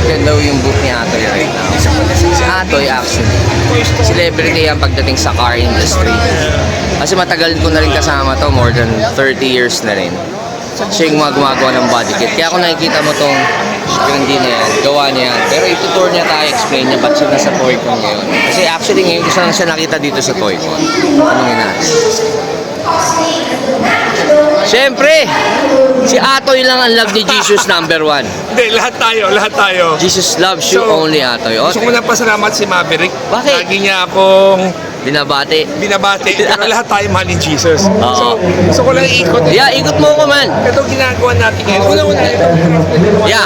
yan daw yung book ni Atoy right now. Si Atoy actually, celebrity yan pagdating sa car industry. Kasi matagal ko na rin kasama to, more than 30 years na rin. Siya yung gumagawa ng body kit. Kaya kung nakikita mo tong hindi na yan, gawa niya yan. Pero itutour niya tayo, explain niya ba't siya nasa Toycon ngayon. Kasi actually ngayon gusto lang siya nakita dito sa Toycon. Tanungin natin. Siyempre, si Atoy lang ang love ni Jesus number 1. Hindi, lahat tayo. Jesus loves you, only Atoy. Gusto ko na pasalamat si Maverick. Bakit? Lagi niya akong binabati. Pero lahat tayo mahal ni Jesus. So, gusto ko lang ikot. Yeah, ikot mo ko man. Ito ginagawa natin ngayon. Una-una ito. Yeah.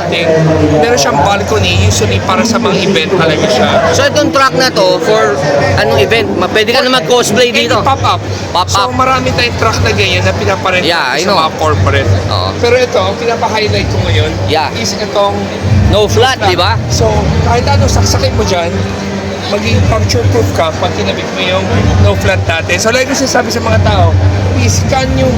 Meron siyang balcony, usually para sa mga event talaga siya. So itong truck na to, for anong event? Pwede ka na mag-cosplay dito. Pop-up. So Pop-up. marami tayong truck na ganyan na pinaparent Yeah, I sa know. mga corporate. Oo. Pero ito, ang pinapa-highlight ko ngayon Yeah. is itong No flat, di ba? So, kahit ano saksakin mo dyan, maging puncture-proof ka pag kinabit mo yung no flat natin. So, like ko sinasabi sa mga tao, i-scan yung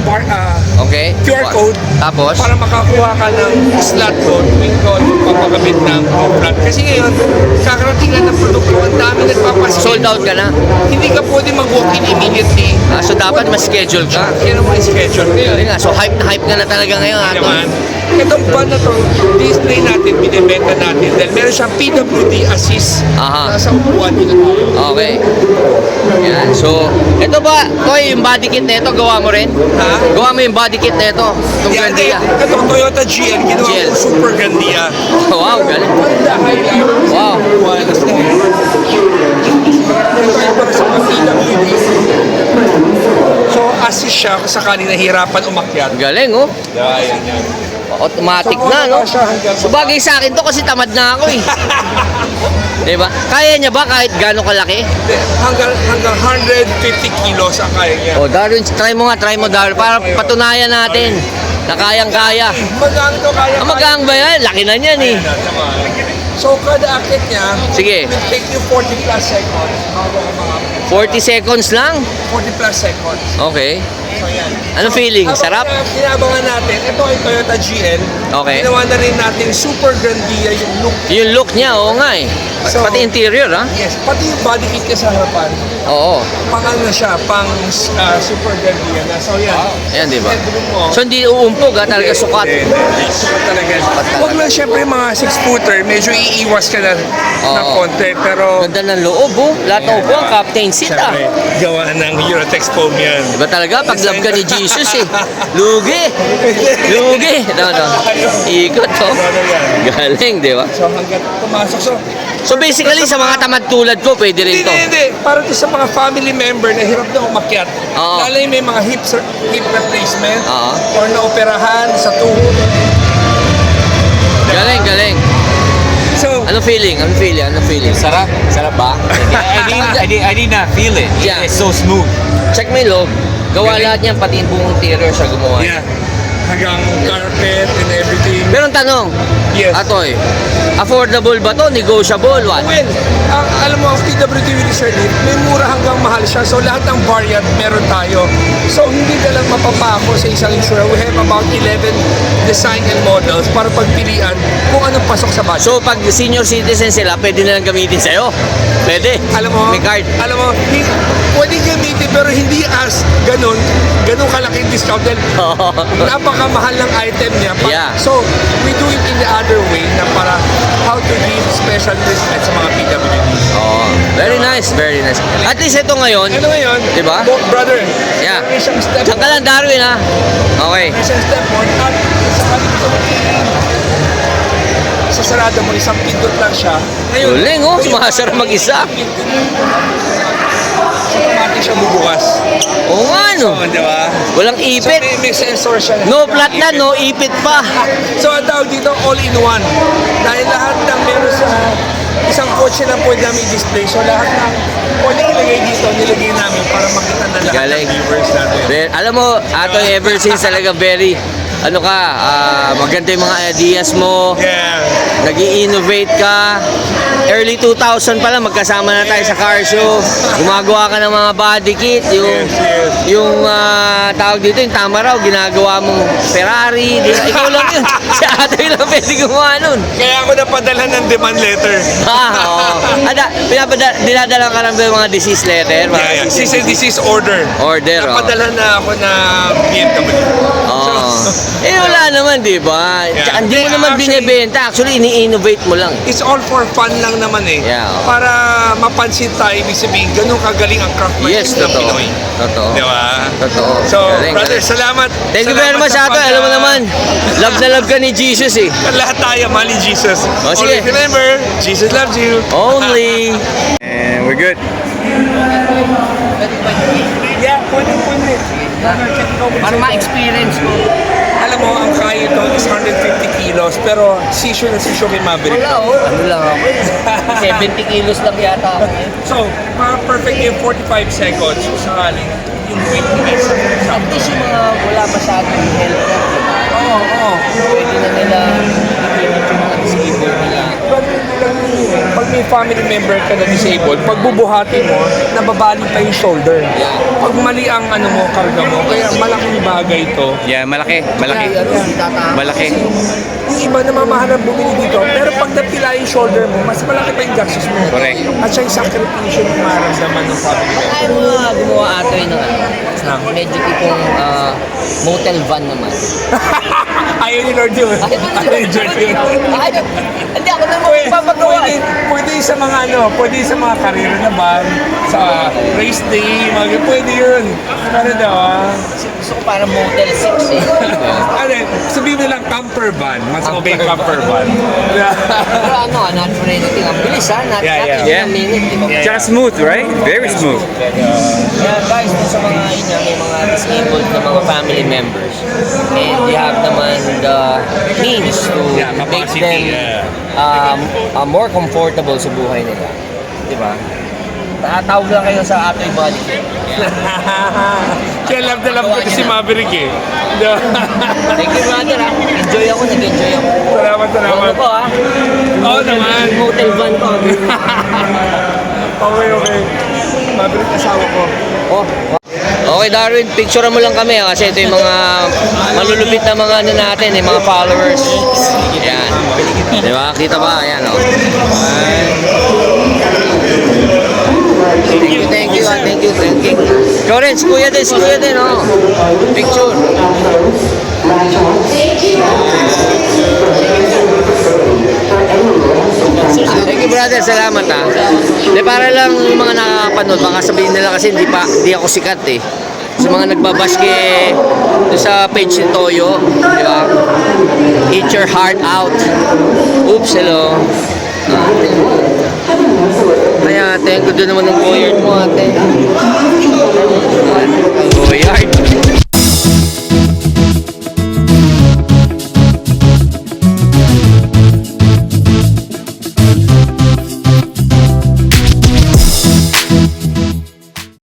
Okay. QR code Tapos? para makakuha ka ng slot code tuwing ko papakabit ng no flat. Kasi ngayon, kakarating lang ng produkto, ang dami nagpapaskil. Sold out ka na. Hindi ka pwede mag-walk-in immediately. So dapat mas-schedule ka. Yan ang mga schedule. Yun nga, so hype na hype ka na talaga ngayon, Atoy. Naman. Itong van na to, display natin, binibenta natin dahil meron siyang PWD assist Aha. sa upuan dito tayo. Okay. Yan. So, ito ba, Toy, yung body kit na ito, gawa mo rin? Ha? Gawa mo yung body kit na ito. Itong Yan, Grandia. itong Toyota GL, ginawa GL. ko super Grandia. Wow, galing. Ganda highlight. Wow. Ito yung para sa mga PWD. So, assist siya kung sakali nahihirapan umakyat. Galing, oh. Yan. Automatic na, no? So, bagay sa akin to kasi tamad na ako, eh. Diba? Kaya niya ba kahit gano'ng kalaki? Hanggang 150 kilos ang kaya niya. Oh, Darwin, try mo, Darwin, para patunayan natin na kayang-kaya. Magang to kaya. Magaan ba yan? Laki na niyan, eh. So, kada akit niya, Sige. will take you 40 plus seconds. 40 seconds lang? 40 plus seconds. Okay. So, yan. Ano feeling? Sarap? Kinabangan natin, ito ay Toyota GL. Okay. Ginawa na rin natin super Grandia yung look. Yung look niya, oo nga, eh. So, Pati interior, ha? Yes, pati yung body kit niya sa harapan. Oo. Pang ano siya, pang super Grandia na. So, yan. Ayan, di ba? Headroom mo. So, hindi uumpog, ha? Talaga sukat. Sukat talaga. Huwag lang syempre mga 6-footer, medyo iiwas ka na ng Oo. konti. Pero, Ganda ng loob, oh. Lahat ng upuan, captain seat, ah. syempre, gawa ng Eurotex foam yan. Diba talaga? Pag love ka ni Jesus, eh. Lugi! Lugi! No. Ikot, oh. Galing, di ba? So hanggang pumasok. So, basically, sa mga tamad tulad ko, pwede rin to. Hindi. Para to sa mga family member na hirap na umakyat. Oo. Lalo yung may mga hip replacement Oo. or naoperahan sa tuhod. Galing. So, Ano feeling? Sarap? Sarap ba? I did not feel it. Yeah. It's so smooth. Check mo yung loob. Gawa lahat niyan, pati yung buong interior siya gumawa. yeah. Hanggang carpet and everything. Pero ang tanong, Yes. Atoy, affordable ba to? Negotiable? What? Well, alam mo, ang PWD Research Lift, may mura hanggang mahal siya. So, lahat ng variant meron tayo. So, hindi ka lang mapapako sa isang insurer. We have about 11 design and models para pagpilian kung anong pasok sa budget. So, pag senior citizen sila, pwede na lang gamitin sa'yo? Pwede? Alam mo, May card? Alam mo, pwede gamitin pero hindi as ganun kalaking discount dahil napakamahal ng item niya. Yeah. So, we do it in the other way na para how to give special respect sa mga PWD. Oh, very nice. At least ito ngayon, Ano ngayon? Diba? Brother, Yeah. may isang step Diyan ka lang, Darwin, ha? Okay. May isang step on at sa sarado mo, isang pindot lang siya. Galing, oh. Sumasarap mag-isa. Automatic siya bubukas. Oo nga, no? Oh, di ba? Walang So, ipit. may sensor siya. No flat na, no ipit pa. So, ang tawag dito, all-in-one. Dahil lahat ng meron sa isang kotse na pwede namin display. So, lahat ng pwede ilagay dito, nilagay namin para makita na lahat Galing. ng viewers natin. Alam mo, Atoy, ever since talaga very, maganda yung mga ideas mo, Yeah. nag-i-innovate ka, early 2000 pa lang, magkasama na tayo sa car show. Gumagawa ka ng mga body kit, yung tawag dito, yung tama raw, ginagawa mong Ferrari. Ikaw lang yun. Si Atoy lang pwede gumawa nun. Kaya ako napadala ng demand letter. Oo. Dinadala ka lang ba yung mga disease letter? Yeah. Cease and desist order. Order, oh. Napadala na ako na BMW. Oo. Wala naman, di ba? Tsaka hindi mo naman binibenta. Actually, ini-innovate mo lang. It's all for fun lang naman eh. Yeah, oh. Para mapansin tayo, ibig sabihin, ganun kagaling ang Yes, craftsmanship ng totoo. Pinoy. Totoo. Di ba? Totoo. So, Galing, brother, galing. salamat. Thank you very much, Ato. Alam mo naman, love na love ka ni Jesus eh. Lahat tayo, mali Jesus. Oh, sige. Always remember, Jesus loves you. Only. And we're good. Yeah, pwede. Para ma-experience mo. Alam mo, ang kaya ito is 150 kilos, pero sisyo na sisyo kay Maverick. Ano lang ako. 70 kilos lang yata ako. So, perfect yung 45 seconds. So, sakaling yung weight ni Isa. At least yung mga wala masyadong health. Oo. Pwede na nila i-limit yung mga disabled nila. Pag may family member ka na disabled, pag bubuhati mo, nababali pa yung shoulder. Yeah. Pag mali ang karga mo, kaya malaking bagay ito. Yeah, malaki. Malaki. Yung iba namamahalan bumili dito, pero pag napila yung shoulder mo, mas malaki pa yung gastos mo. Correct. At siya yung sakripisyo ng maramdaman ng family member. Ayaw mga gumawa ato yun ng medyo tipong motel van naman. Ayaw ni Lord yun. Ayaw ni Lord yun. Hindi ako naman magpapagawa. Pwede sa mga pwede sa mga karera na ban, sa race day, pwede yun. Ano daw Gusto ko parang motel 6 eh. sabihin mo lang camper van. Mas okay camper van. Pero not for anything. Ang bilis ha. Not Yeah. even a minute. Di ba? Just smooth, right? Very smooth. Kaya guys, kung sa mga may mga disabled na mga family members, and they have naman the means to make them more comfortable sa buhay nila. Di ba? Tatawag lang kayo sa Atoy Body Kit. Kaya love na love ko si Maverick eh. Thank you brother ha. Enjoy ako, nag-enjoy ako. Salamat. Ano ko ha? Oo naman. Motel van ko. Okay. Maverick asawa ko. Oh. Okay Darwin, picturean mo lang kami kasi ito yung mga malulupit na mga natin, mga followers. Yan. Di ba? Kita ba? Ayan o. Thank you. Ikaw rin, si Kuya din oh. Picture. Thank you brother, salamat ha. De, para lang yung mga nakakapanood, baka sabihin nila kasi hindi ako sikat eh. Sa mga nagbabash sa page ni Toyo, di ba? Eat your heart out. Oops, hello. Kaya thank you din naman ng Goyard mo ate. Goyard.